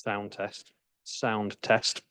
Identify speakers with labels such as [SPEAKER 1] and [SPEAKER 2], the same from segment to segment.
[SPEAKER 1] Sound test. Sound test.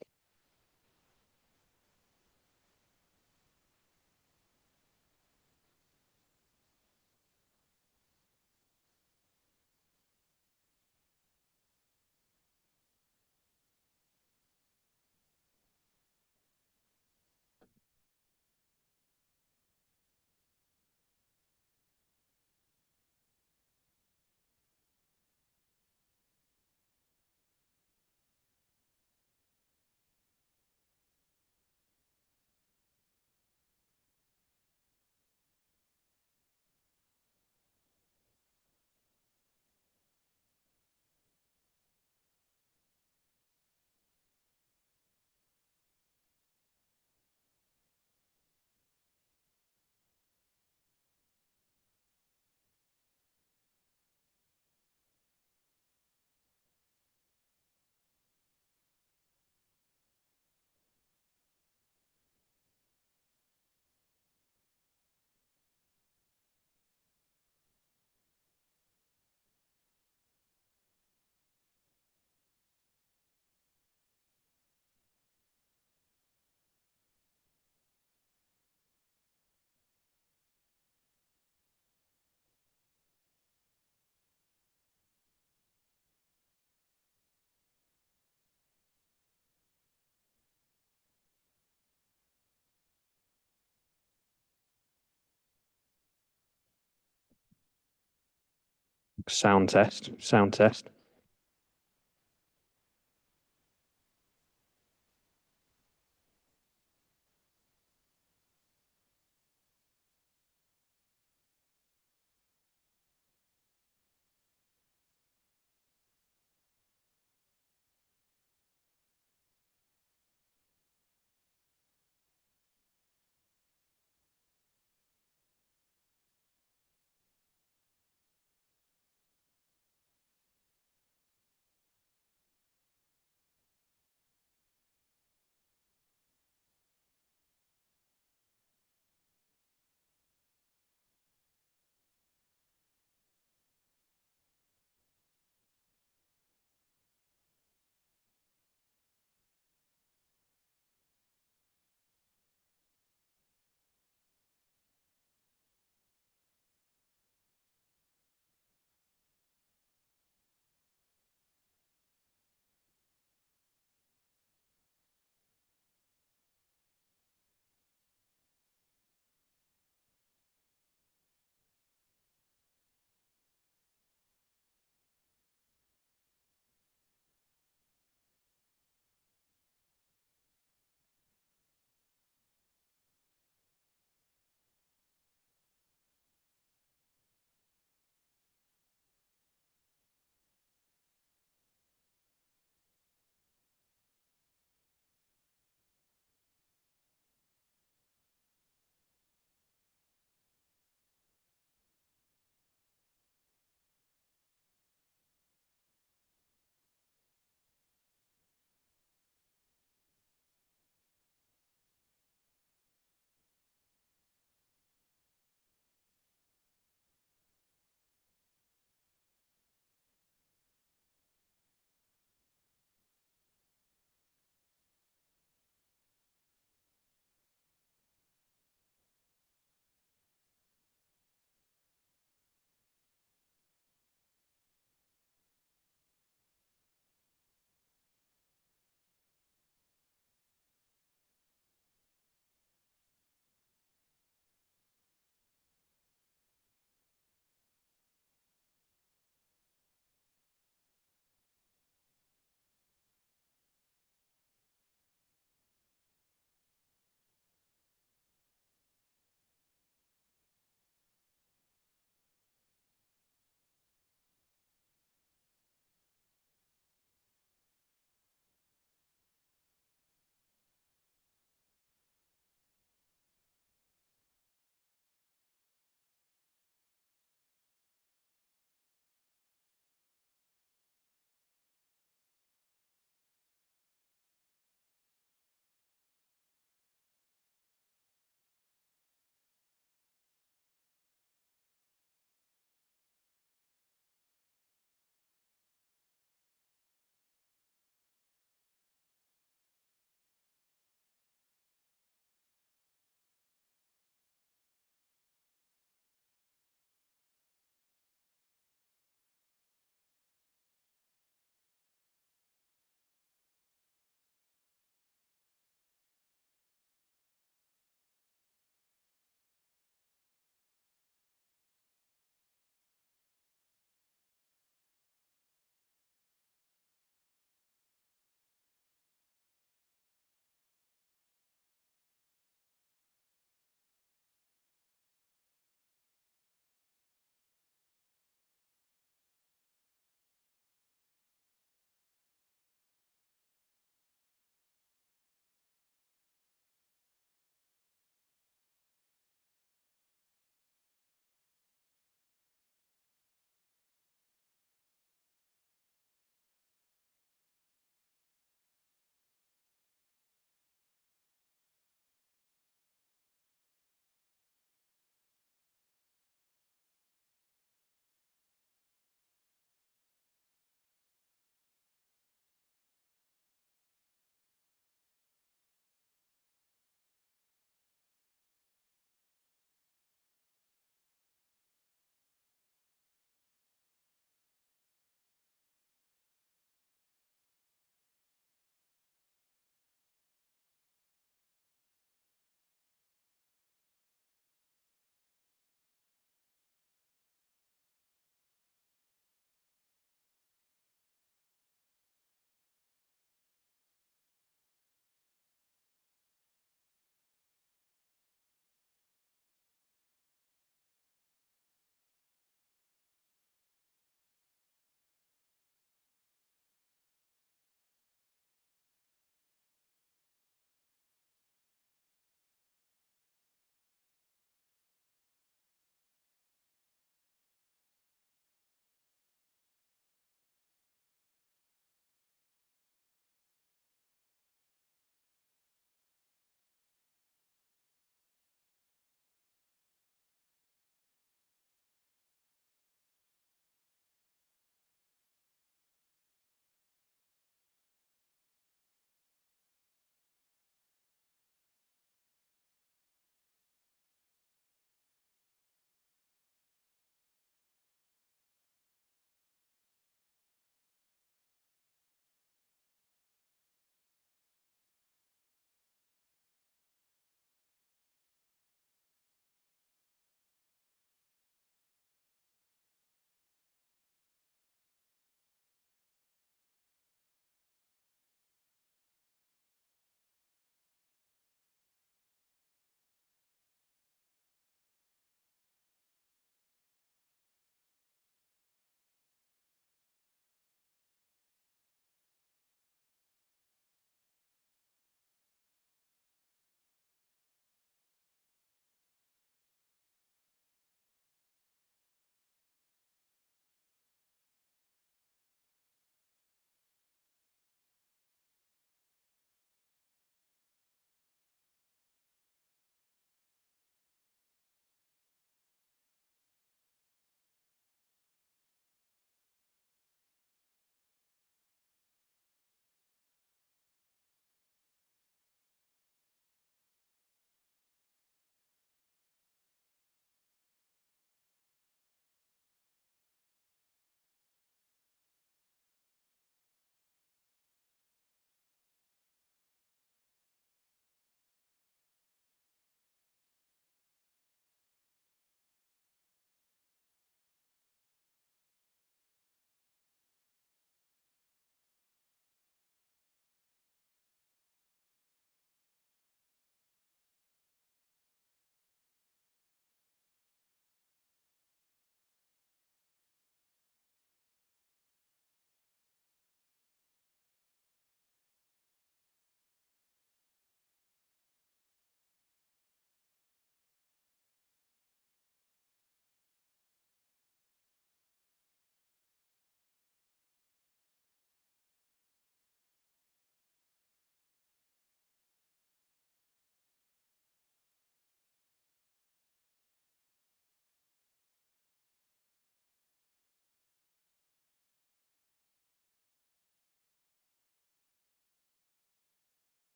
[SPEAKER 1] Sound test. Sound test.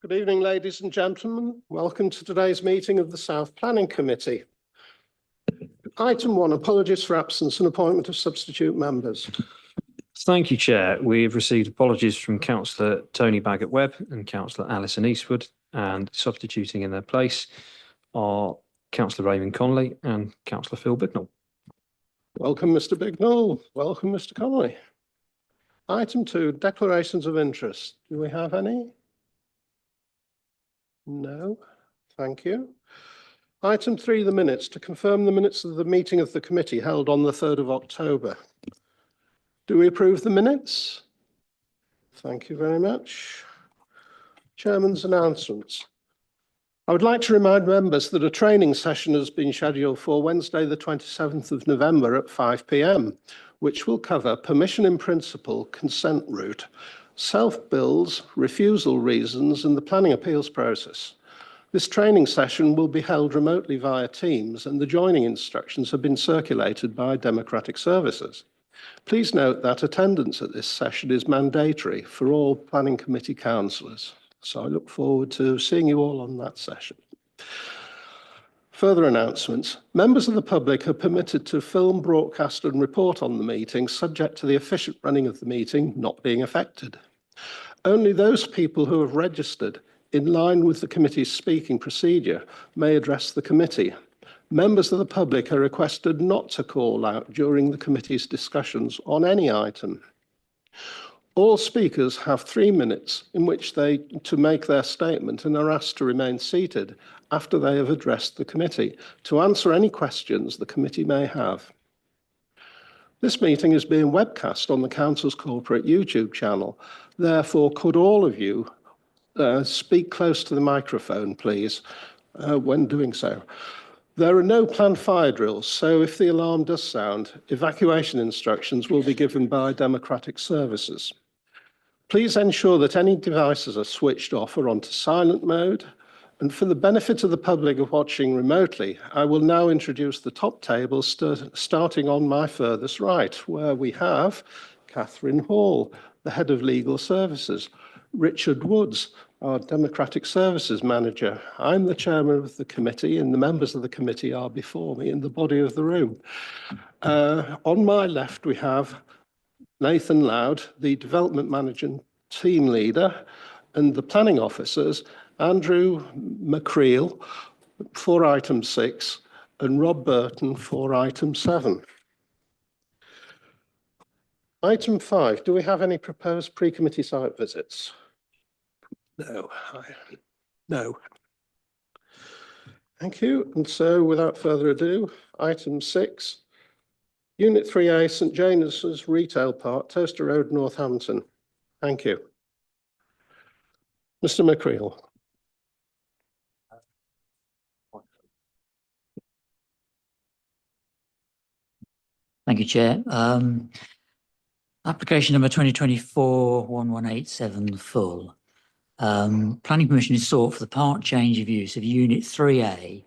[SPEAKER 2] Good evening, ladies and gentlemen. Welcome to today's meeting of the South Planning Committee. Item 1, apologies for absence and appointment of substitute members.
[SPEAKER 1] Thank you, Chair. We've received apologies from Councillor Tony Baggott-Webb and Councillor Alison Eastwood, and substituting in their place are Councillor Raymond Connolly and Councillor Phil Bignell.
[SPEAKER 2] Welcome, Mr. Bignell. Welcome, Mr. Connolly. Item 2, declarations of interest. Do we have any? No, thank you. Item 3, the minutes. To confirm the minutes of the meeting of the committee held on the 3rd of October. Do we approve the minutes? Thank you very much. Chairman's announcements. I would like to remind members that a training session has been scheduled for Wednesday, the 27th of November at 5 p.m, which will cover permission in principle, consent route, self-bills, refusal reasons, and the planning appeals process. This training session will be held remotely via Teams, and the joining instructions have been circulated by Democratic Services. Please note that attendance at this session is mandatory for all Planning Committee councillors. So I look forward to seeing you all on that session. Further announcements. Members of the public are permitted to film, broadcast and report on the meeting, subject to the efficient running of the meeting not being affected. Only those people who have registered in line with the committee's speaking procedure may address the committee. Members of the public are requested not to call out during the committee's discussions on any item. All speakers have 3 minutes in which to make their statement and are asked to remain seated after they have addressed the committee to answer any questions the committee may have. This meeting is being webcast on the Council's corporate YouTube channel. Therefore, could all of you speak close to the microphone, please, when doing so. There are no planned fire drills, so if the alarm does sound, evacuation instructions will be given by Democratic Services. Please ensure that any devices are switched off or onto silent mode. And for the benefit of the public watching remotely, I will now introduce the top table starting on my furthest right, where we have Catherine Hall, the Head of Legal Services, Richard Woods, our Democratic Services Manager. I'm the Chairman of the committee, and the members of the committee are before me in the body of the room. On my left, we have Nathan Loud, the Development Manager and Team Leader, and the Planning Officers, Andrew McCreel for item 6 and Rob Burton for item 7. Item 5, do we have any proposed pre-committee site visits? No. Thank you. And so without further ado, item 6, Unit 3A, St James's Retail Park, Toaster Road, Northampton. Thank you. Mr. McCreel.
[SPEAKER 3] Thank you, Chair. Application number 2024-1187 full. Planning permission is sought for the part change of use of Unit 3A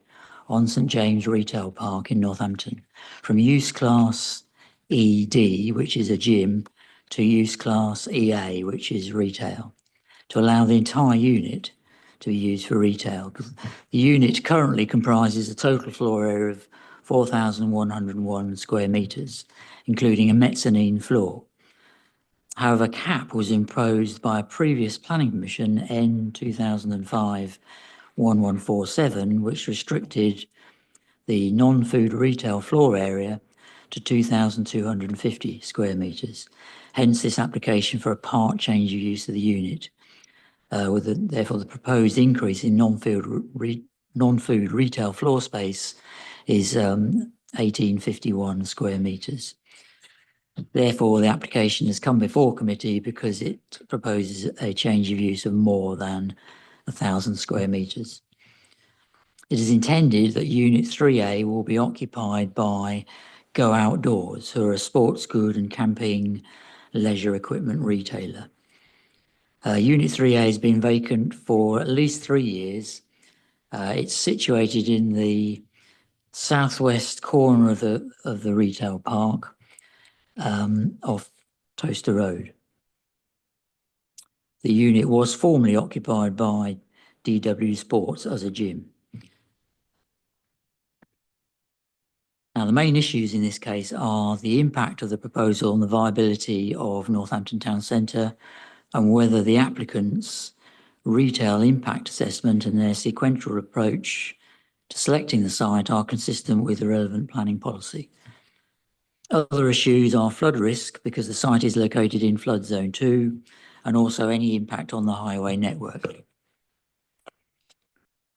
[SPEAKER 3] on St James Retail Park in Northampton from use class ED, which is a gym, to use class EA, which is retail, to allow the entire unit to be used for retail. The unit currently comprises a total floor area of 4,101 square metres, including a mezzanine floor. However, a cap was imposed by a previous planning permission, N 2005-1147, which restricted the non-food retail floor area to 2,250 square metres. Hence, this application for a part change of use of the unit, therefore the proposed increase in non-food retail floor space is 1851 square metres. Therefore, the application has come before committee because it proposes a change of use of more than 1,000 square metres. It is intended that Unit 3A will be occupied by Go Outdoors, who are a sports good and camping leisure equipment retailer. Unit 3A has been vacant for at least 3 years. It's situated in the southwest corner of the retail park off Toaster Road. The unit was formerly occupied by DW Sports as a gym. Now, the main issues in this case are the impact of the proposal on the viability of Northampton Town Centre and whether the applicants' retail impact assessment and their sequential approach to selecting the site are consistent with the relevant planning policy. Other issues are flood risk because the site is located in flood zone 2 and also any impact on the highway network.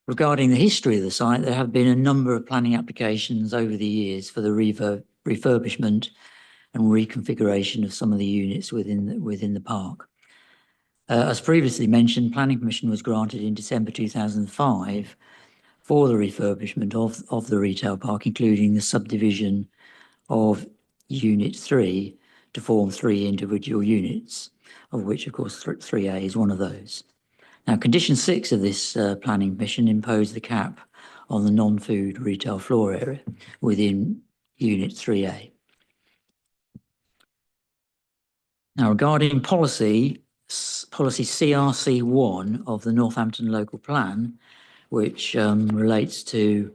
[SPEAKER 3] Regarding the history of the site, there have been a number of planning applications over the years for the refurbishment and reconfiguration of some of the units within the park. As previously mentioned, planning permission was granted in December 2005 for the refurbishment of the retail park, including the subdivision of Unit 3 to form 3 individual units, of which, of course, 3A is one of those. Now, Condition 6 of this planning permission imposed the cap on the non-food retail floor area within Unit 3A. Now, regarding policy CRC1 of the Northampton Local Plan, which relates to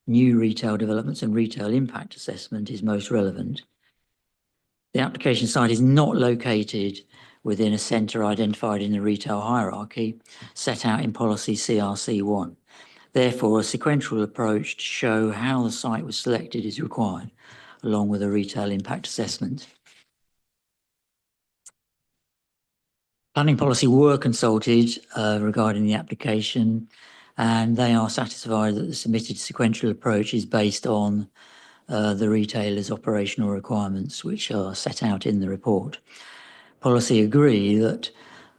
[SPEAKER 3] new retail developments and retail impact assessment, is most relevant. The application site is not located within a centre identified in the retail hierarchy set out in policy CRC1. Therefore, a sequential approach to show how the site was selected is required, along with a retail impact assessment. Planning policy were consulted regarding the application, and they are satisfied that the submitted sequential approach is based on the retailer's operational requirements, which are set out in the report. Policy agree that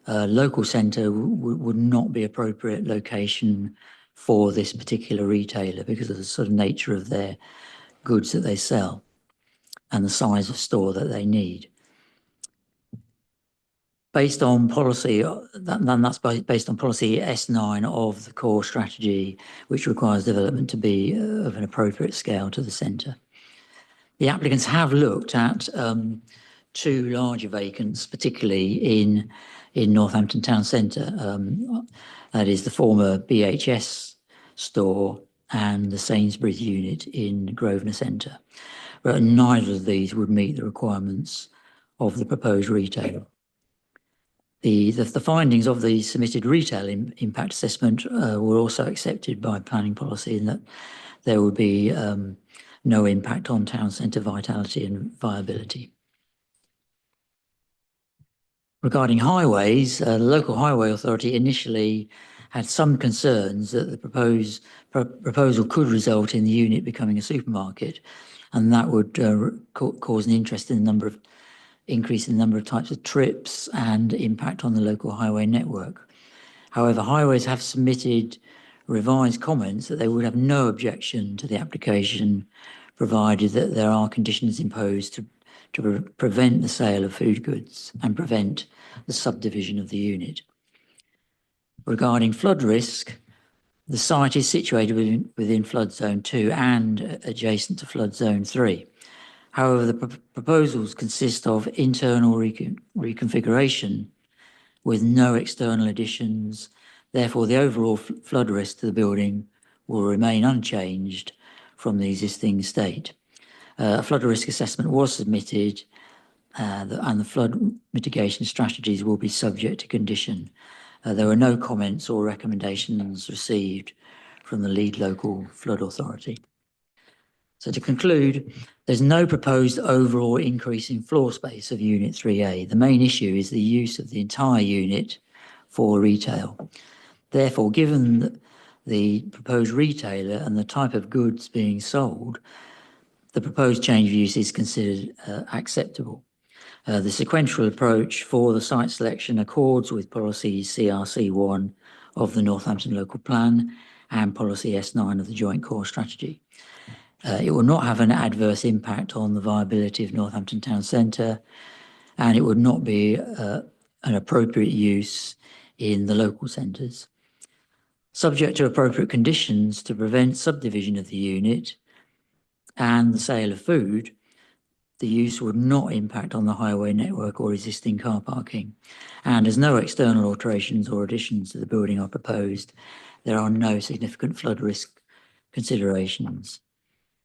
[SPEAKER 3] local centre would not be appropriate location for this particular retailer because of the sort of nature of their goods that they sell and the size of store that they need. Based on policy, that's based on policy S9 of the core strategy, which requires development to be of an appropriate scale to the centre. The applicants have looked at 2 larger vacants, particularly in Northampton Town Centre. That is the former BHS store and the Sainsbury's unit in Grosvenor Centre. But neither of these would meet the requirements of the proposed retailer. The findings of the submitted retail impact assessment were also accepted by planning policy in that there would be no impact on town centre vitality and viability. Regarding highways, the local highway authority initially had some concerns that the proposal could result in the unit becoming a supermarket, and that would cause an increase in the number of types of trips and impact on the local highway network. However, highways have submitted revised comments that they would have no objection to the application, provided that there are conditions imposed to prevent the sale of food goods and prevent the subdivision of the unit. Regarding flood risk, the site is situated within flood zone 2 and adjacent to flood zone 3. However, the proposals consist of internal reconfiguration with no external additions. Therefore, the overall flood risk to the building will remain unchanged from the existing state. A flood risk assessment was submitted and the flood mitigation strategies will be subject to condition. There were no comments or recommendations received from the lead local flood authority. So to conclude, there's no proposed overall increase in floor space of Unit 3A. The main issue is the use of the entire unit for retail. Therefore, given the proposed retailer and the type of goods being sold, the proposed change of use is considered acceptable. The sequential approach for the site selection accords with policy CRC1 of the Northampton Local Plan and policy S9 of the Joint Core Strategy. It will not have an adverse impact on the viability of Northampton Town Centre, and it would not be an appropriate use in the local centres. Subject to appropriate conditions to prevent subdivision of the unit and the sale of food, the use would not impact on the highway network or existing car parking. And as no external alterations or additions to the building are proposed, there are no significant flood risk considerations.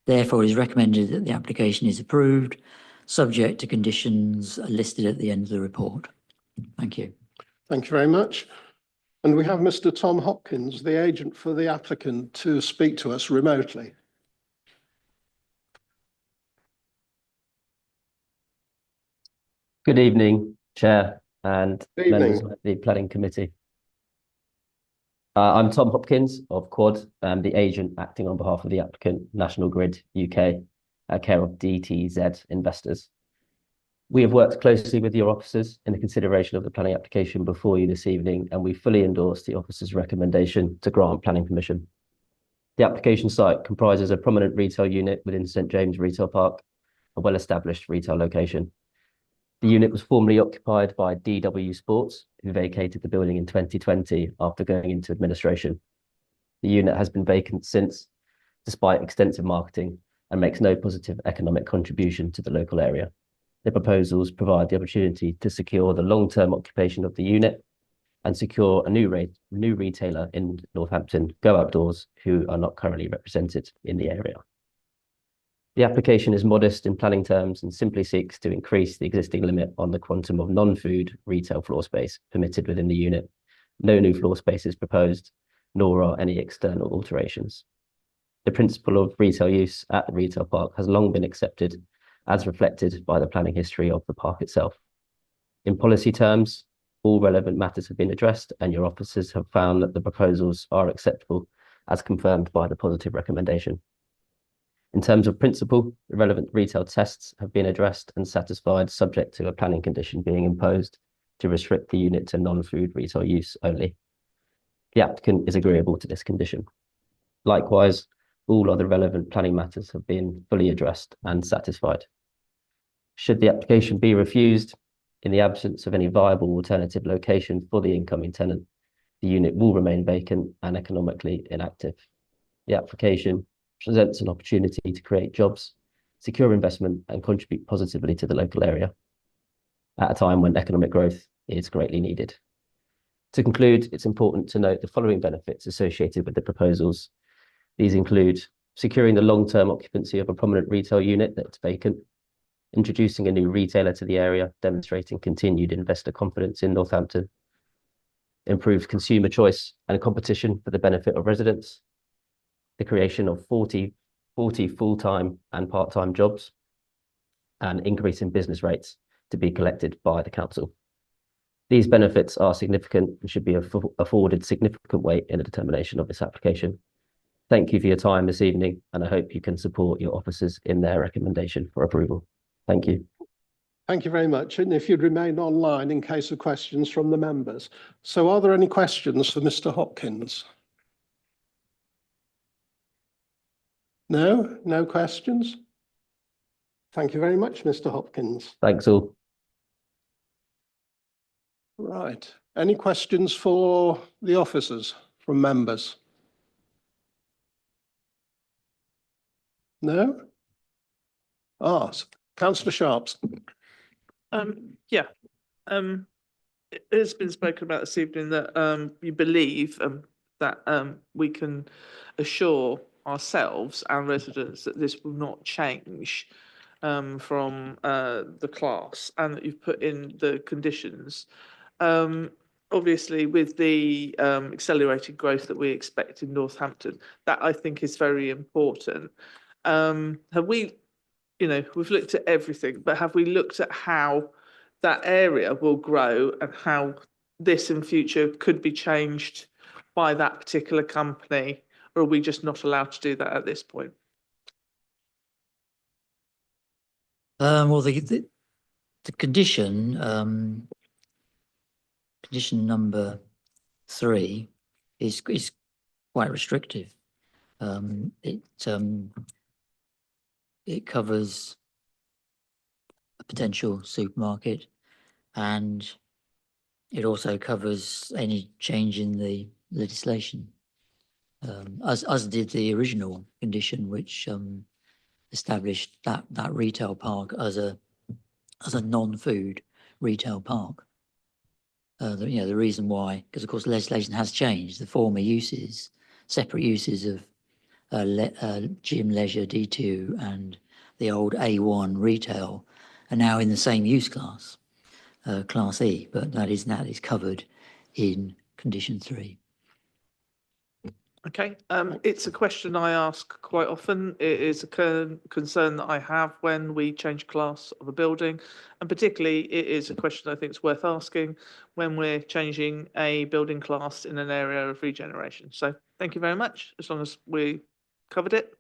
[SPEAKER 3] Therefore, it is recommended that the application is approved, subject to conditions listed at the end of the report. Thank you.
[SPEAKER 2] Thank you very much. And we have Mr. Tom Hopkins, the agent for the applicant, to speak to us remotely.
[SPEAKER 4] Good evening, Chair and
[SPEAKER 2] Good evening.
[SPEAKER 4] members of the Planning Committee. I'm Tom Hopkins of Quad, the agent acting on behalf of the applicant, National Grid UK, care of DTZ Investors. We have worked closely with your officers in the consideration of the planning application before you this evening, and we fully endorse the officers' recommendation to grant planning permission. The application site comprises a prominent retail unit within St James Retail Park, a well-established retail location. The unit was formerly occupied by DW Sports, who vacated the building in 2020 after going into administration. The unit has been vacant since, despite extensive marketing, and makes no positive economic contribution to the local area. The proposals provide the opportunity to secure the long-term occupation of the unit and secure a new retailer in Northampton, Go Outdoors, who are not currently represented in the area. The application is modest in planning terms and simply seeks to increase the existing limit on the quantum of non-food retail floor space permitted within the unit. No new floor space is proposed, nor are any external alterations. The principle of retail use at the retail park has long been accepted, as reflected by the planning history of the park itself. In policy terms, all relevant matters have been addressed, and your officers have found that the proposals are acceptable, as confirmed by the positive recommendation. In terms of principle, the relevant retail tests have been addressed and satisfied, subject to a planning condition being imposed to restrict the unit to non-food retail use only. The applicant is agreeable to this condition. Likewise, all other relevant planning matters have been fully addressed and satisfied. Should the application be refused, in the absence of any viable alternative location for the incoming tenant, the unit will remain vacant and economically inactive. The application presents an opportunity to create jobs, secure investment, and contribute positively to the local area at a time when economic growth is greatly needed. To conclude, it's important to note the following benefits associated with the proposals. These include securing the long-term occupancy of a prominent retail unit that's vacant, introducing a new retailer to the area, demonstrating continued investor confidence in Northampton, improved consumer choice and competition for the benefit of residents, the creation of 40 full-time and part-time jobs, and increase in business rates to be collected by the council. These benefits are significant and should be afforded significant weight in the determination of this application. Thank you for your time this evening, and I hope you can support your officers in their recommendation for approval. Thank you.
[SPEAKER 2] Thank you very much. And if you'd remain online in case of questions from the members. So are there any questions for Mr. Hopkins? No? No questions? Thank you very much, Mr. Hopkins.
[SPEAKER 4] Thanks all.
[SPEAKER 2] Right. Any questions for the officers from members? No? Councillor Sharps.
[SPEAKER 5] It has been spoken about this evening that you believe that we can assure ourselves and residents that this will not change from the class, and that you've put in the conditions. Obviously, with the accelerated growth that we expect in Northampton, that I think is very important. Have we, we've looked at everything, but have we looked at how that area will grow and how this in future could be changed by that particular company, or are we just not allowed to do that at this point?
[SPEAKER 3] Well, the condition, condition number 3 is quite restrictive. It covers a potential supermarket, and it also covers any change in the legislation, as did the original condition, which established that retail park as a non-food retail park. The reason why, because of course legislation has changed. The former uses, separate uses of gym, leisure, D2 and the old A1 retail are now in the same use class, Class E, but that is covered in condition 3.
[SPEAKER 5] Okay, it's a question I ask quite often. It is a concern that I have when we change class of a building, and particularly it is a question I think is worth asking when we're changing a building class in an area of regeneration. So thank you very much. As long as we covered it,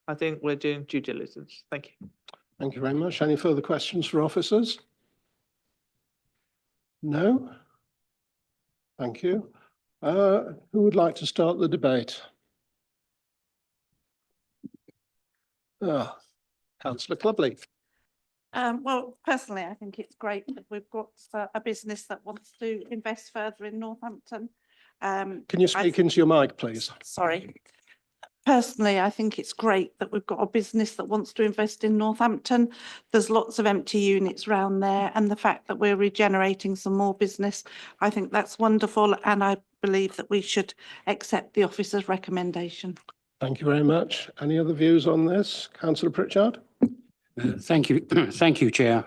[SPEAKER 5] I think we're doing due diligence. Thank you.
[SPEAKER 2] Thank you very much. Any further questions for officers? No? Thank you. Who would like to start the debate? Councillor Clubley.
[SPEAKER 6] Well, personally, I think it's great that we've got a business that wants to invest further in Northampton.
[SPEAKER 2] Can you speak into your mic, please?
[SPEAKER 6] Sorry. Personally, I think it's great that we've got a business that wants to invest in Northampton. There's lots of empty units around there, and the fact that we're regenerating some more business, I think that's wonderful, and I believe that we should accept the officer's recommendation.
[SPEAKER 2] Thank you very much. Any other views on this? Councillor Pritchard?
[SPEAKER 7] Thank you. Thank you, Chair.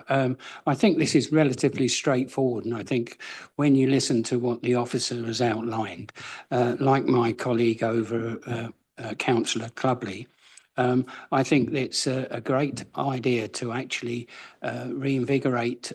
[SPEAKER 7] I think this is relatively straightforward, and I think when you listen to what the officer has outlined, like my colleague over Councillor Clubley, I think it's a great idea to actually reinvigorate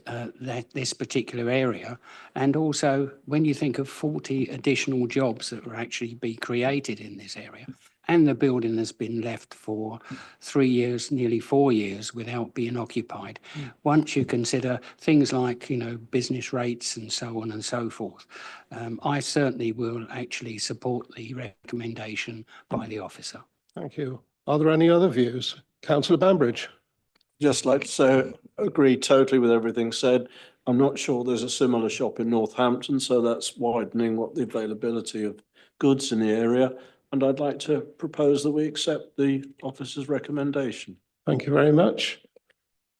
[SPEAKER 7] this particular area. And also, when you think of 40 additional jobs that will actually be created in this area, and the building has been left for 3 years, nearly 4 years without being occupied. Once you consider things like, business rates and so on and so forth, I certainly will actually support the recommendation by the officer.
[SPEAKER 2] Thank you. Are there any other views? Councillor Bambridge?
[SPEAKER 8] Just like to say, agree totally with everything said. I'm not sure there's a similar shop in Northampton, so that's widening what the availability of goods in the area. And I'd like to propose that we accept the officer's recommendation.
[SPEAKER 2] Thank you very much.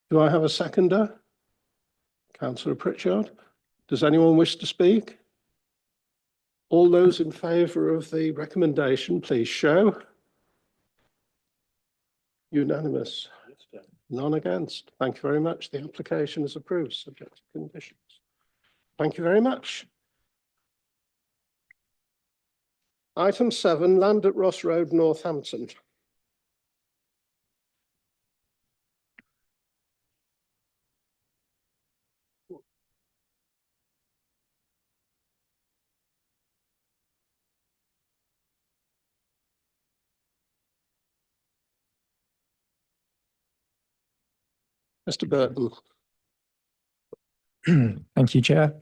[SPEAKER 2] Do I have a seconder? Councillor Pritchard. Does anyone wish to speak? All those in favour of the recommendation, please show. Unanimous. None against. Thank you very much. The application is approved, subject to conditions. Thank you very much. Item 7, land at Ross Road, Northampton. Mr. Burton.
[SPEAKER 9] Thank you, Chair.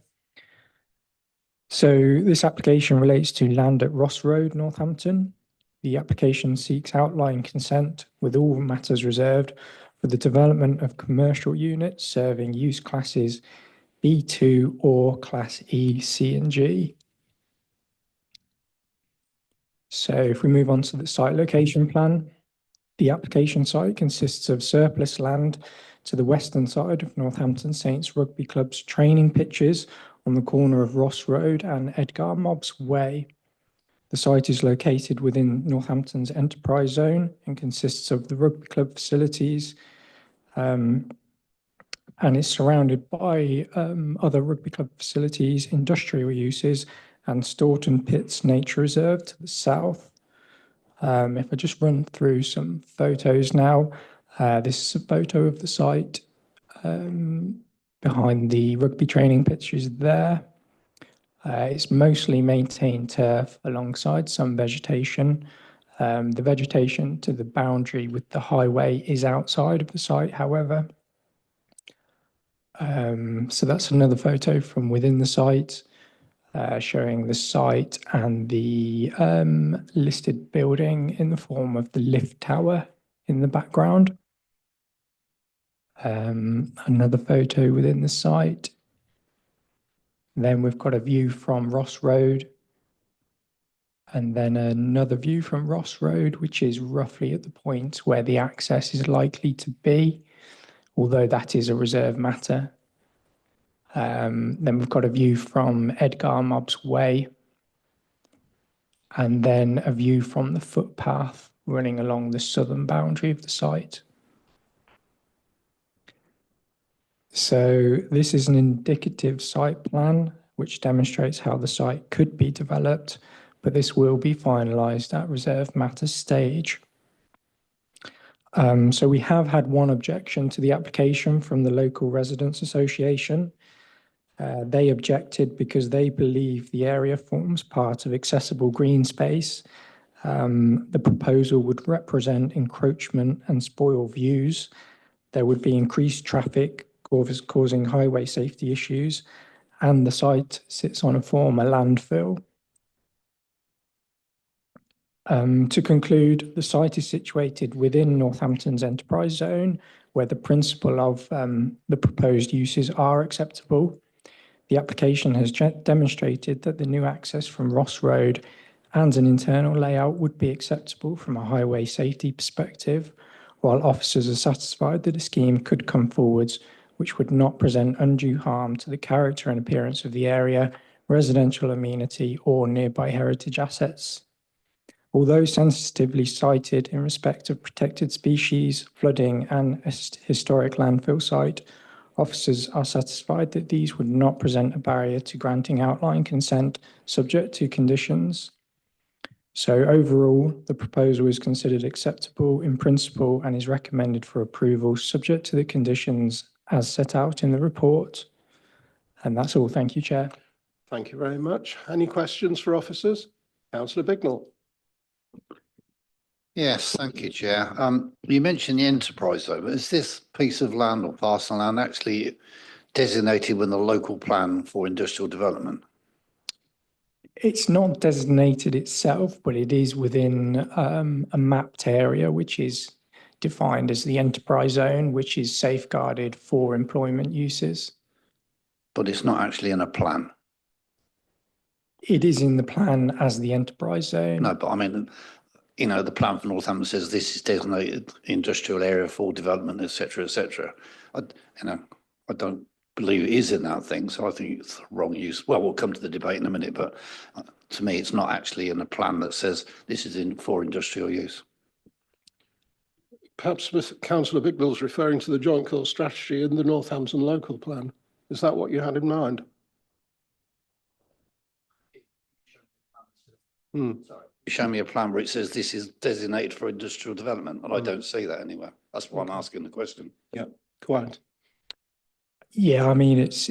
[SPEAKER 9] So this application relates to land at Ross Road, Northampton. The application seeks outline consent with all matters reserved for the development of commercial units serving use classes B2 or Class E, C and G. So if we move on to the site location plan, the application site consists of surplus land to the western side of Northampton Saints Rugby Club's training pitches on the corner of Ross Road and Edgar Mobbs Way. The site is located within Northampton's enterprise zone and consists of the rugby club facilities, and is surrounded by other rugby club facilities, industrial uses, and Staunton Pits Nature Reserve to the south. If I just run through some photos now, this is a photo of the site behind the rugby training pitches there. It's mostly maintained turf alongside some vegetation. The vegetation to the boundary with the highway is outside of the site, however. So that's another photo from within the site, showing the site and the listed building in the form of the lift tower in the background. Another photo within the site. Then we've got a view from Ross Road, and then another view from Ross Road, which is roughly at the point where the access is likely to be, although that is a reserve matter. Then we've got a view from Edgar Mobbs Way, and then a view from the footpath running along the southern boundary of the site. So this is an indicative site plan which demonstrates how the site could be developed, but this will be finalised at reserve matter stage. So we have had one objection to the application from the local residents association. They objected because they believe the area forms part of accessible green space. The proposal would represent encroachment and spoil views. There would be increased traffic causing highway safety issues, and the site sits on a former landfill. To conclude, the site is situated within Northampton's enterprise zone, where the principle of the proposed uses are acceptable. The application has demonstrated that the new access from Ross Road and an internal layout would be acceptable from a highway safety perspective, while officers are satisfied that a scheme could come forwards which would not present undue harm to the character and appearance of the area, residential amenity, or nearby heritage assets. Although sensitively cited in respect of protected species, flooding, and a historic landfill site, officers are satisfied that these would not present a barrier to granting outline consent subject to conditions. So overall, the proposal is considered acceptable in principle and is recommended for approval subject to the conditions as set out in the report. And that's all. Thank you, Chair.
[SPEAKER 2] Thank you very much. Any questions for officers? Councillor Bignell.
[SPEAKER 10] Yes, thank you, Chair. You mentioned the enterprise zone, but is this piece of land or parcel land actually designated with the local plan for industrial development?
[SPEAKER 9] It's not designated itself, but it is within a mapped area, which is defined as the enterprise zone, which is safeguarded for employment uses.
[SPEAKER 10] But it's not actually in a plan?
[SPEAKER 9] It is in the plan as the enterprise zone.
[SPEAKER 10] No, but I mean, you know, the plan for Northampton says this is designated industrial area for development, etc., etc. I don't believe it is in that thing, so I think it's the wrong use. Well, we'll come to the debate in a minute, but to me, it's not actually in a plan that says this is in for industrial use.
[SPEAKER 2] Perhaps Councillor Bignell's referring to the joint core strategy in the Northampton local plan. Is that what you had in mind?
[SPEAKER 10] Sorry. Show me a plan where it says this is designated for industrial development, and I don't see that anywhere. That's why I'm asking the question.
[SPEAKER 2] Yeah, quite.
[SPEAKER 9] Yeah, I mean, it's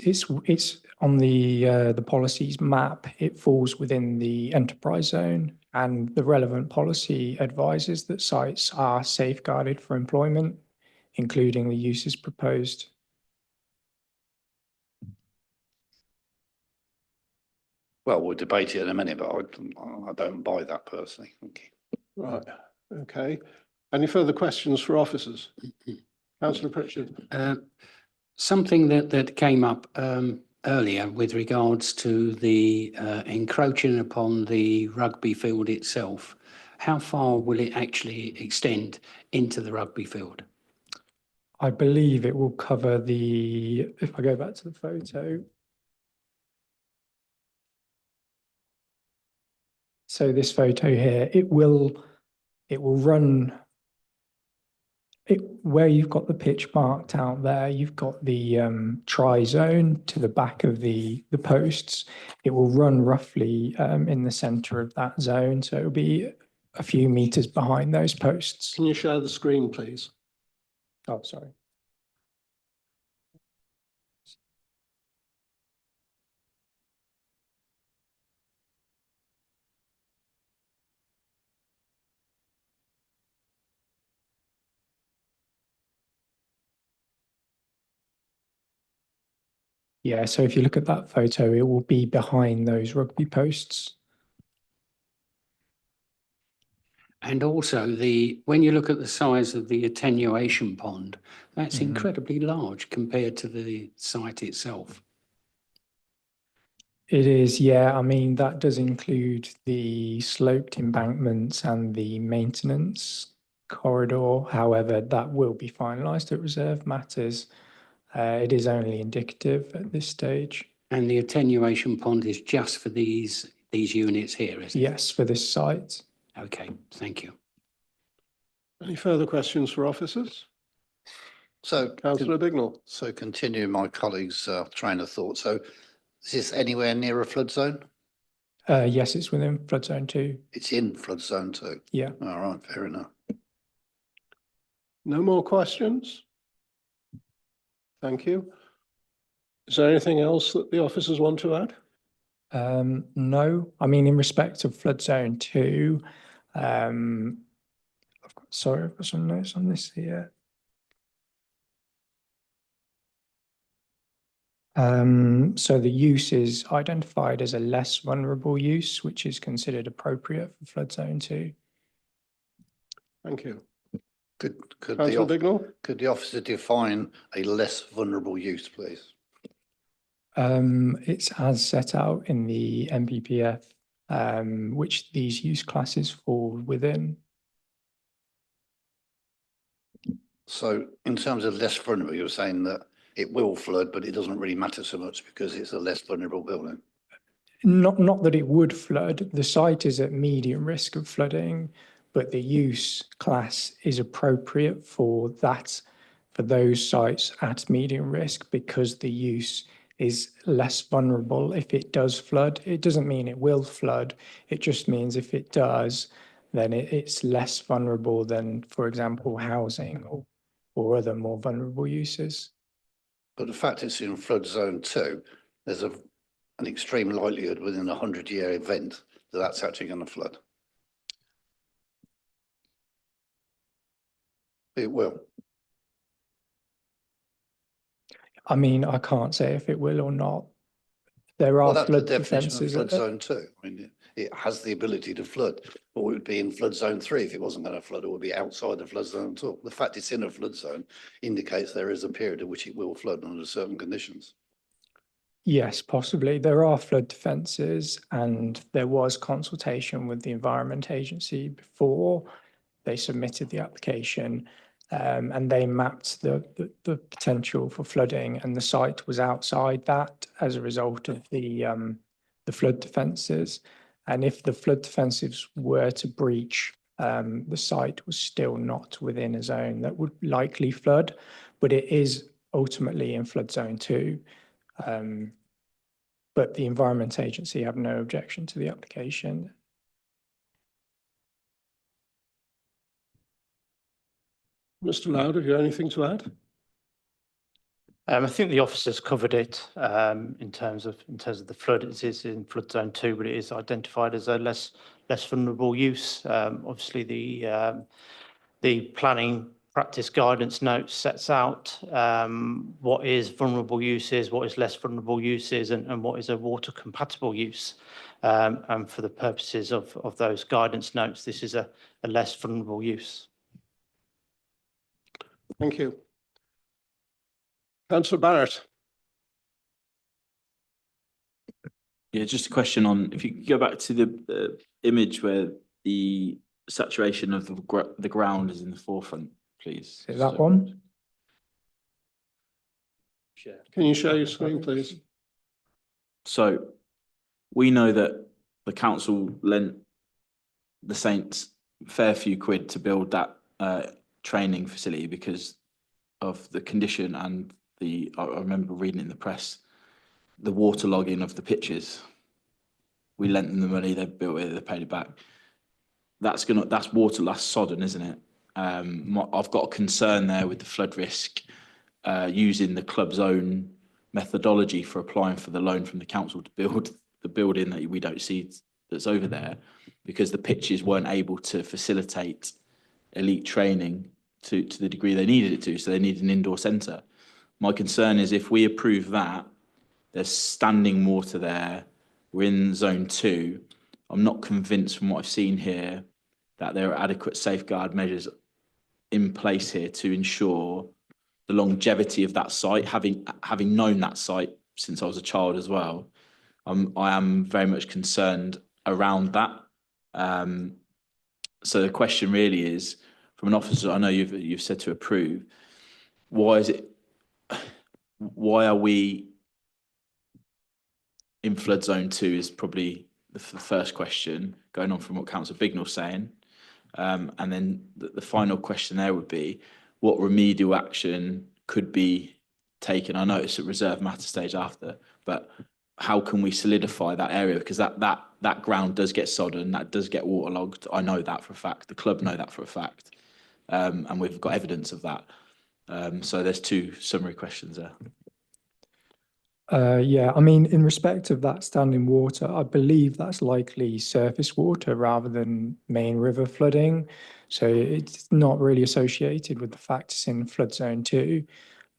[SPEAKER 9] on the policies map. It falls within the enterprise zone, and the relevant policy advises that sites are safeguarded for employment, including the uses proposed.
[SPEAKER 10] Well, we'll debate it in a minute, but I don't buy that personally. Thank you.
[SPEAKER 2] Right. Okay. Any further questions for officers? Councillor Pritchard.
[SPEAKER 7] Something that came up earlier with regards to the encroaching upon the rugby field itself. How far will it actually extend into the rugby field?
[SPEAKER 9] I believe it will cover the, if I go back to the photo. So this photo here, it will run where you've got the pitch marked out there, you've got the tri-zone to the back of the posts. It will run roughly in the centre of that zone. So it'll be a few metres behind those posts.
[SPEAKER 2] Can you share the screen, please?
[SPEAKER 9] Oh, sorry. Yeah, so if you look at that photo, it will be behind those rugby posts.
[SPEAKER 7] And also when you look at the size of the attenuation pond, that's incredibly large compared to the site itself.
[SPEAKER 9] It is, yeah. I mean, that does include the sloped embankments and the maintenance corridor. However, that will be finalised at reserve matters. It is only indicative at this stage.
[SPEAKER 7] And the attenuation pond is just for these units here, is it?
[SPEAKER 9] Yes, for this site.
[SPEAKER 7] Okay, thank you.
[SPEAKER 2] Any further questions for officers?
[SPEAKER 10] So,
[SPEAKER 2] Councillor Bignell.
[SPEAKER 10] so continuing my colleague's train of thought. So is this anywhere near a flood zone?
[SPEAKER 9] Yes, it's within flood zone 2.
[SPEAKER 10] It's in flood zone 2.
[SPEAKER 9] Yeah.
[SPEAKER 10] All right, fair enough.
[SPEAKER 2] No more questions? Thank you. Is there anything else that the officers want to add?
[SPEAKER 9] No, I mean, in respect of flood zone 2, I've got some notes on this here. So the use is identified as a less vulnerable use, which is considered appropriate for flood zone 2.
[SPEAKER 2] Thank you.
[SPEAKER 10] Could
[SPEAKER 2] Councillor Bignell?
[SPEAKER 10] could the officer define a less vulnerable use, please?
[SPEAKER 9] It's as set out in the NPPF, which these use classes fall within.
[SPEAKER 10] So in terms of less vulnerable, you're saying that it will flood, but it doesn't really matter so much because it's a less vulnerable building.
[SPEAKER 9] Not that it would flood. The site is at medium risk of flooding, but the use class is appropriate for that, for those sites at medium risk, because the use is less vulnerable if it does flood. It doesn't mean it will flood. It just means if it does, then it's less vulnerable than, for example, housing or other more vulnerable uses.
[SPEAKER 10] But the fact it's in flood zone 2, there's an extreme likelihood within a 100-year event that that's actually going to flood. It will.
[SPEAKER 9] I mean, I can't say if it will or not. There are
[SPEAKER 10] Well, that's the
[SPEAKER 9] flood
[SPEAKER 10] definition of
[SPEAKER 9] defences.
[SPEAKER 10] flood zone 2. I mean, it has the ability to flood, or it would be in flood zone 3 if it wasn't going to flood, or would be outside the flood zone at all. The fact it's in a flood zone indicates there is a period in which it will flood under certain conditions.
[SPEAKER 9] Yes, possibly. There are flood defences, and there was consultation with the Environment Agency before they submitted the application, and they mapped the potential for flooding, and the site was outside that as a result of the flood defences. And if the flood defences were to breach, the site was still not within a zone that would likely flood, but it is ultimately in flood zone 2. But the Environment Agency have no objection to the application.
[SPEAKER 2] Mr. Loud, have you anything to add?
[SPEAKER 11] I think the officers covered it in terms of the flood. It is in flood zone 2, but it is identified as a less vulnerable use. Obviously, the planning practice guidance note sets out what is vulnerable uses, what is less vulnerable uses, and what is a water compatible use. And for the purposes of those guidance notes, this is a less vulnerable use.
[SPEAKER 2] Thank you. Councillor Barrett.
[SPEAKER 12] Yeah, just a question on, if you could go back to the image where the saturation of the ground is in the forefront, please.
[SPEAKER 9] Is that one?
[SPEAKER 2] Can you share your screen, please?
[SPEAKER 12] So we know that the council lent the Saints a fair few quid to build that training facility because of the condition and I remember reading in the press, the waterlogging of the pitches. We lent them the money, they built it, they paid it back. That's sodden, isn't it? I've got a concern there with the flood risk using the club's own methodology for applying for the loan from the council to build the building that we don't see that's over there, because the pitches weren't able to facilitate elite training to the degree they needed it to, so they needed an indoor centre. My concern is if we approve that, there's standing water there, we're in zone 2. I'm not convinced from what I've seen here that there are adequate safeguard measures in place here to ensure the longevity of that site. Having known that site since I was a child as well, I am very much concerned around that. So the question really is, from an officer, I know you've said to approve, why are we in flood zone 2 is probably the first question, going on from what Councillor Bignell's saying. And then the final question there would be, what remedial action could be taken? I know it's a reserve matter stage after, but how can we solidify that area? Because that ground does get sodden, that does get waterlogged. I know that for a fact. The club know that for a fact. And we've got evidence of that. So there's 2 summary questions there.
[SPEAKER 9] Yeah, I mean, in respect of that standing water, I believe that's likely surface water rather than main river flooding. So it's not really associated with the fact it's in flood zone 2.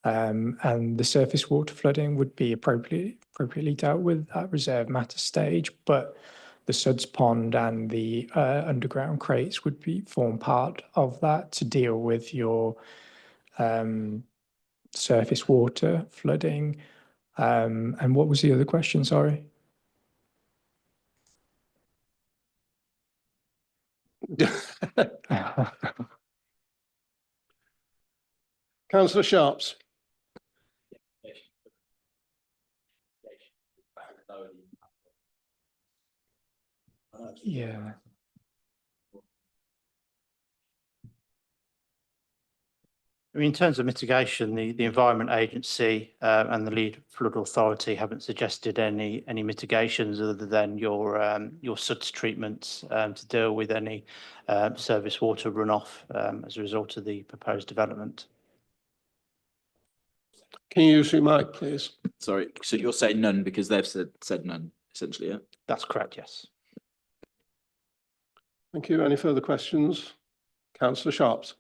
[SPEAKER 9] And the surface water flooding would be appropriately dealt with at reserve matter stage, but the Suds Pond and the underground crates would form part of that to deal with your surface water flooding. And what was the other question? Sorry.
[SPEAKER 2] Councillor Sharps.
[SPEAKER 9] Yeah.
[SPEAKER 11] I mean, in terms of mitigation, the Environment Agency and the Lead Flood Authority haven't suggested any mitigations other than your SUDS treatments to deal with any surface water runoff as a result of the proposed development.
[SPEAKER 2] Can you use your mic, please?
[SPEAKER 12] Sorry, so you're saying none because they've said none, essentially, yeah?
[SPEAKER 11] That's correct, yes.
[SPEAKER 2] Thank you. Any further questions? Councillor Sharps.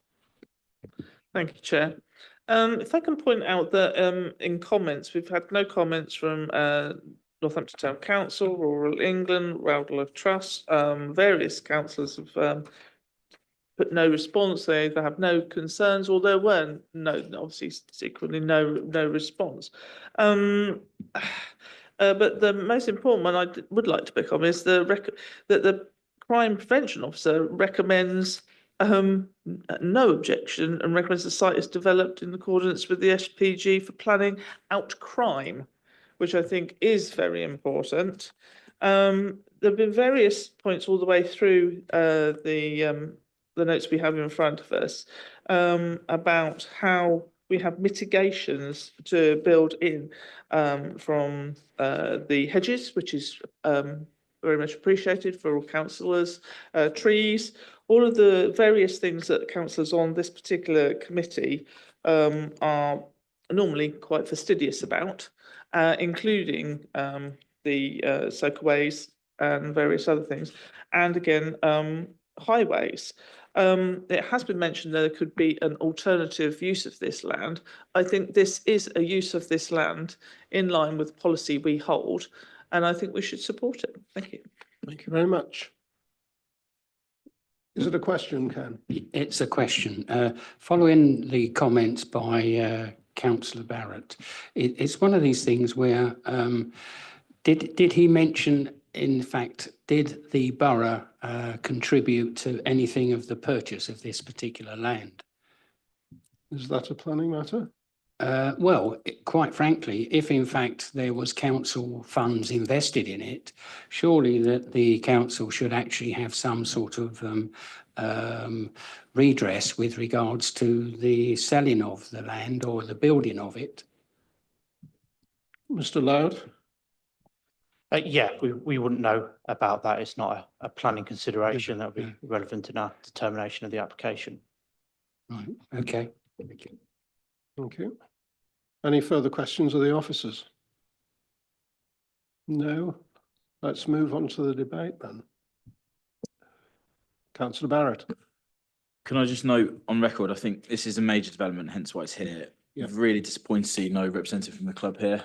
[SPEAKER 5] Thank you, Chair. If I can point out that in comments, we've had no comments from Northampton Town Council, Rural England, Wildlife Trust. Various councillors have put no response. They either have no concerns or there were obviously secretly no response. But the most important one I would like to pick on is that the crime prevention officer recommends no objection and recommends the site is developed in accordance with the SPG for planning out crime, which I think is very important. There have been various points all the way through the notes we have in front of us about how we have mitigations to build in from the hedges, which is very much appreciated for all councillors, trees, all of the various things that councillors on this particular committee are normally quite fastidious about, including the soakaways and various other things, and again, highways. It has been mentioned there could be an alternative use of this land. I think this is a use of this land in line with policy we hold, and I think we should support it. Thank you.
[SPEAKER 2] Thank you very much. Is it a question, Ken?
[SPEAKER 7] It's a question. Following the comments by Councillor Barrett, it's one of these things where did he mention, in fact, did the borough contribute to anything of the purchase of this particular land?
[SPEAKER 2] Is that a planning matter?
[SPEAKER 7] Well, quite frankly, if in fact there was council funds invested in it, surely that the council should actually have some sort of redress with regards to the selling of the land or the building of it.
[SPEAKER 2] Mr. Loud?
[SPEAKER 11] Yeah, we wouldn't know about that. It's not a planning consideration that would be relevant in our determination of the application.
[SPEAKER 7] Right, okay. Thank you.
[SPEAKER 2] Thank you. Any further questions of the officers? No. Let's move on to the debate then. Councillor Barrett.
[SPEAKER 12] Can I just note on record, I think this is a major development, hence why it's here.
[SPEAKER 2] Yeah.
[SPEAKER 12] Really disappointed to see no representative from the club here.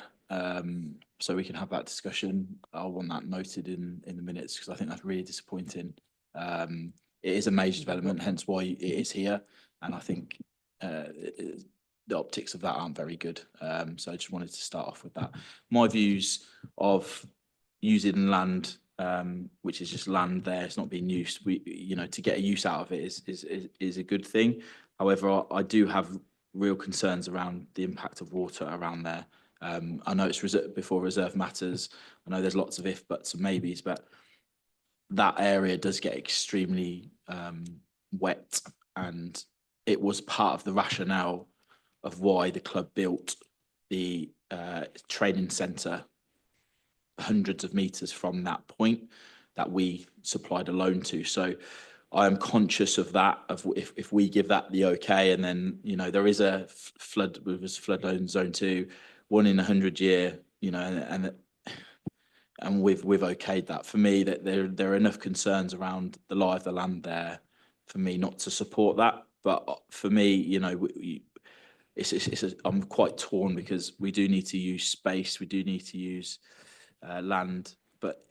[SPEAKER 12] So we can have that discussion. I'll want that noted in the minutes because I think that's really disappointing. It is a major development, hence why it is here. And I think the optics of that aren't very good. So I just wanted to start off with that. My views of, using land, which is just land there, it's not being used. To get a use out of it is a good thing. However, I do have real concerns around the impact of water around there. I know it's before reserve matters. I know there's lots of if, buts and maybes, but that area does get extremely wet, and it was part of the rationale of why the club built the training centre hundreds of metres from that point that we supplied a loan to. So I am conscious of that, of if we give that the okay, and then, there is a flood zone 2, 1 in 100 year, and we've okayed that. For me, that there are enough concerns around the lie of the land there for me not to support that. But for me, I'm quite torn, because we do need to use space, we do need to use land, but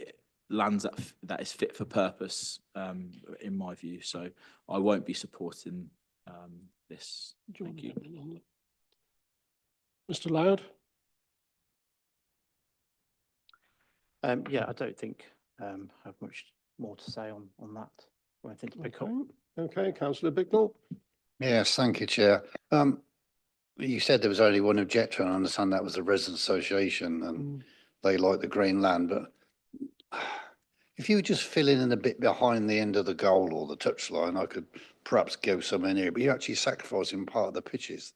[SPEAKER 12] lands that is fit for purpose, in my view. So I won't be supporting this. Thank you.
[SPEAKER 2] Mr. Loud?
[SPEAKER 11] Yeah, I don't think I have much more to say on that, or anything to pick up.
[SPEAKER 2] Okay, Councillor Bignell?
[SPEAKER 10] Yes, thank you, Chair. You said there was only one objector, and I understand that was the Residents Association, and they like the green land, but if you were just filling in a bit behind the end of the goal or the touchline, I could perhaps go somewhere near, but you're actually sacrificing part of the pitches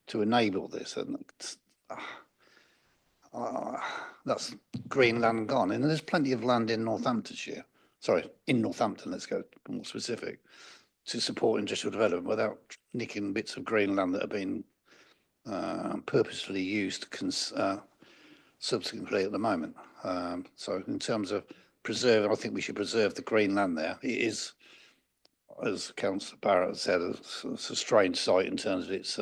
[SPEAKER 10] to enable this, and that's green land gone. And there's plenty of land in Northamptonshire, in Northampton, let's go more specific, to support industrial development without nicking bits of green land that have been purposefully used subsequently at the moment. So in terms of preserving, I think we should preserve the green land there. It is, as Councillor Barrett said, it's a strange site in terms of its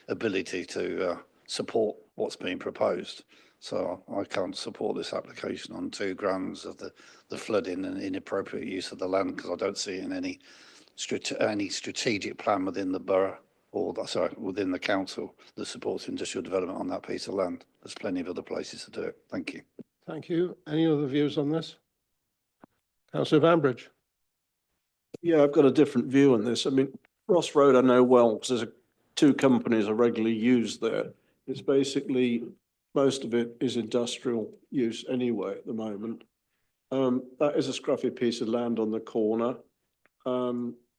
[SPEAKER 10] ability to support what's being proposed. So I can't support this application on 2 grounds of the flooding and inappropriate use of the land, because I don't see in any strategic plan within the borough, or within the council, that supports industrial development on that piece of land. There's plenty of other places to do it. Thank you.
[SPEAKER 2] Thank you. Any other views on this? Councillor Bambridge?
[SPEAKER 8] Yeah, I've got a different view on this. I mean, Ross Road I know well, because there's 2 companies I regularly use there. It's basically, most of it is industrial use anyway at the moment. That is a scruffy piece of land on the corner.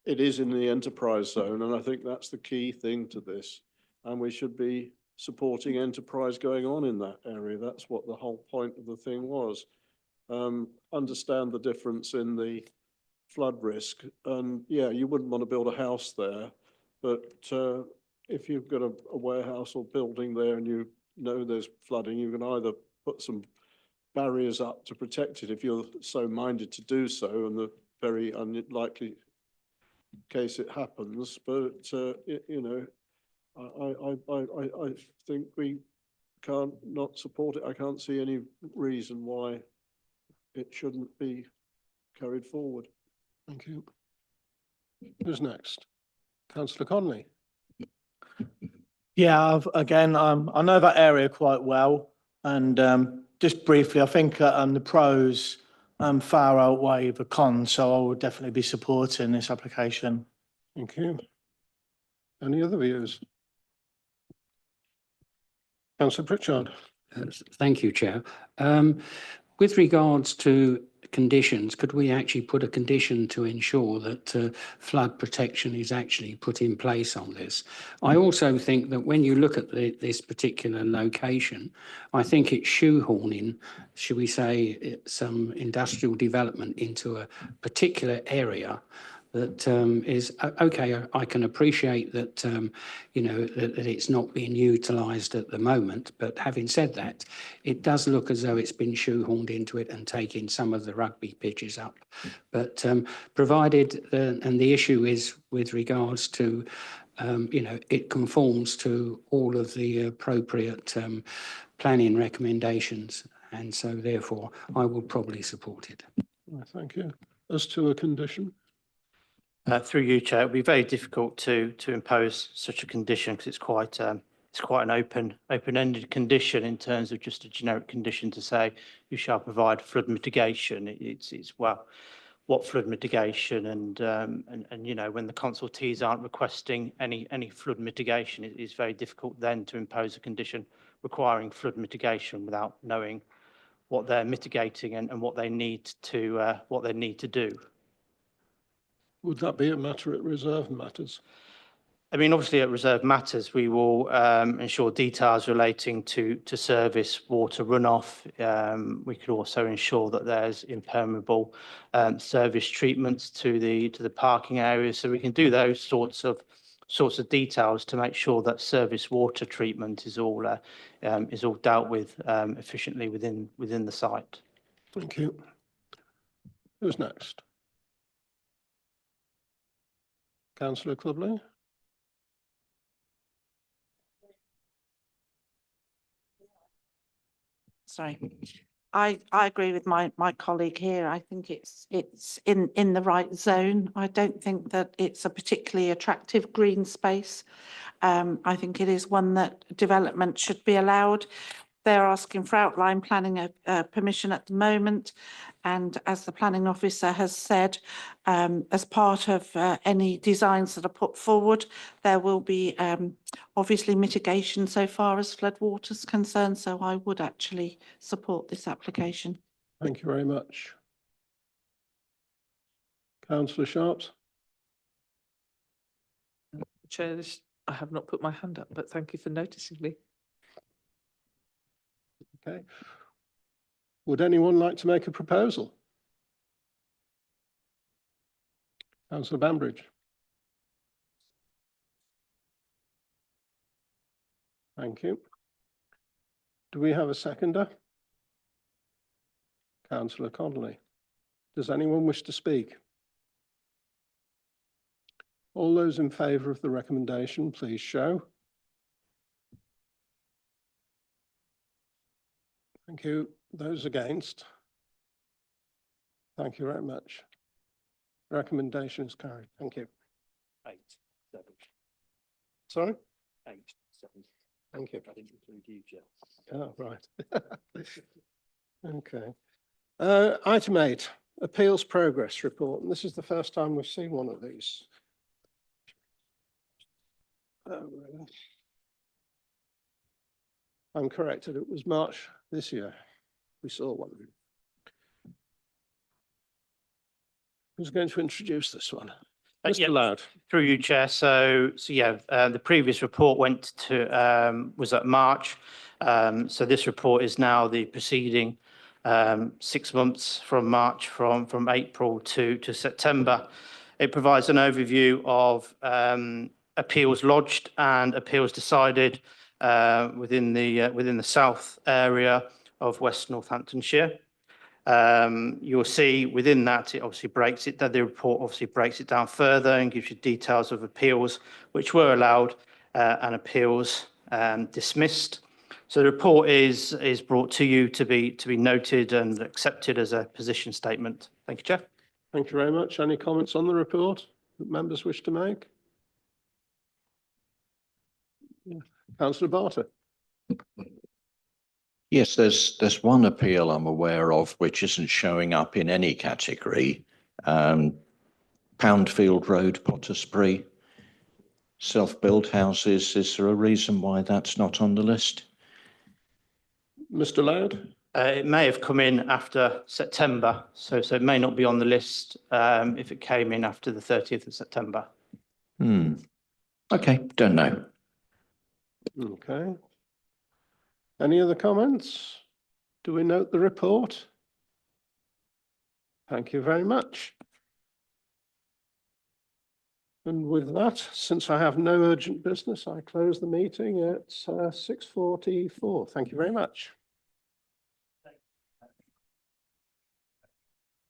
[SPEAKER 8] It is in the enterprise zone, and I think that's the key thing to this. And we should be supporting enterprise going on in that area. That's what the whole point of the thing was. Understand the difference in the flood risk, and yeah, you wouldn't want to build a house there, but if you've got a warehouse or building there and you know there's flooding, you can either put some barriers up to protect it if you're so minded to do so, and the very unlikely case it happens, but I think we can't not support it. I can't see any reason why it shouldn't be carried forward.
[SPEAKER 2] Thank you. Who's next? Councillor Conley.
[SPEAKER 13] Yeah, again, I know that area quite well, and just briefly, I think the pros far outweigh the cons, so I would definitely be supporting this application.
[SPEAKER 2] Thank you. Any other views? Councillor Pritchard.
[SPEAKER 7] Thank you, Chair. With regards to conditions, could we actually put a condition to ensure that flood protection is actually put in place on this? I also think that when you look at this particular location, I think it's shoehorning, should we say, some industrial development into a particular area that is okay. I can appreciate that that it's not being utilised at the moment, but having said that, it does look as though it's been shoehorned into it and taking some of the rugby pitches up. But provided and the issue is with regards to it conforms to all of the appropriate planning recommendations, and so therefore I will probably support it.
[SPEAKER 2] Thank you. As to a condition.
[SPEAKER 11] Through you, Chair, it would be very difficult to impose such a condition, because it's quite it's quite an open-ended condition in terms of just a generic condition to say you shall provide flood mitigation. It's well, what flood mitigation and you know, when the consultees aren't requesting any flood mitigation, it is very difficult then to impose a condition requiring flood mitigation without knowing what they're mitigating and what they need to do.
[SPEAKER 2] Would that be a matter at reserve matters?
[SPEAKER 11] I mean, obviously at reserve matters, we will ensure details relating to service water runoff. We could also ensure that there's impermeable service treatments to the parking areas. So we can do those sorts of details to make sure that service water treatment is all dealt with efficiently within the site.
[SPEAKER 2] Thank you. Who's next? Councillor Clubley.
[SPEAKER 6] Sorry. I agree with my colleague here. I think it's in the right zone. I don't think that it's a particularly attractive green space. I think it is one that development should be allowed. They're asking for outline planning permission at the moment. And as the planning officer has said, as part of any designs that are put forward, there will be obviously mitigation so far as floodwater is concerned. So I would actually support this application.
[SPEAKER 2] Thank you very much. Councillor Sharps.
[SPEAKER 5] Chair, I have not put my hand up, but thank you for noticing me.
[SPEAKER 2] Okay. Would anyone like to make a proposal? Councillor Banbridge. Thank you. Do we have a seconder? Councillor Connolly. Does anyone wish to speak? All those in favour of the recommendation, please show. Thank you. Those against? Thank you very much. Recommendation is carried. Thank you.
[SPEAKER 11] 8, 7.
[SPEAKER 2] Sorry?
[SPEAKER 11] 8, 7.
[SPEAKER 2] Thank you.
[SPEAKER 11] I didn't include you, Chair.
[SPEAKER 2] Oh, right. Okay. Item 8, Appeals Progress Report. And this is the first time we've seen one of these. Oh, really? I'm corrected. It was March this year. We saw one. Who's going to introduce this one? Mr.
[SPEAKER 11] Yeah,
[SPEAKER 2] Loud.
[SPEAKER 11] through you, Chair. So yeah, the previous report was at March. So this report is now the preceding 6 months from March, from April to September. It provides an overview of appeals lodged and appeals decided within the south area of West Northamptonshire. You'll see within that, it obviously the report obviously breaks it down further and gives you details of appeals which were allowed and appeals dismissed. So the report is brought to you to be noted and accepted as a position statement. Thank you, Chair.
[SPEAKER 2] Thank you very much. Any comments on the report that members wish to make? Yeah. Councillor Barter.
[SPEAKER 10] Yes, there's one appeal I'm aware of which isn't showing up in any category. Poundfield Road, Pottersbury, self-built houses. Is there a reason why that's not on the list?
[SPEAKER 2] Mr. Loud.
[SPEAKER 11] It may have come in after September, so it may not be on the list if it came in after the 30th of September.
[SPEAKER 10] Okay, don't know.
[SPEAKER 2] Okay. Any other comments? Do we note the report? Thank you very much. And with that, since I have no urgent business, I close the meeting at 6:44. Thank you very much.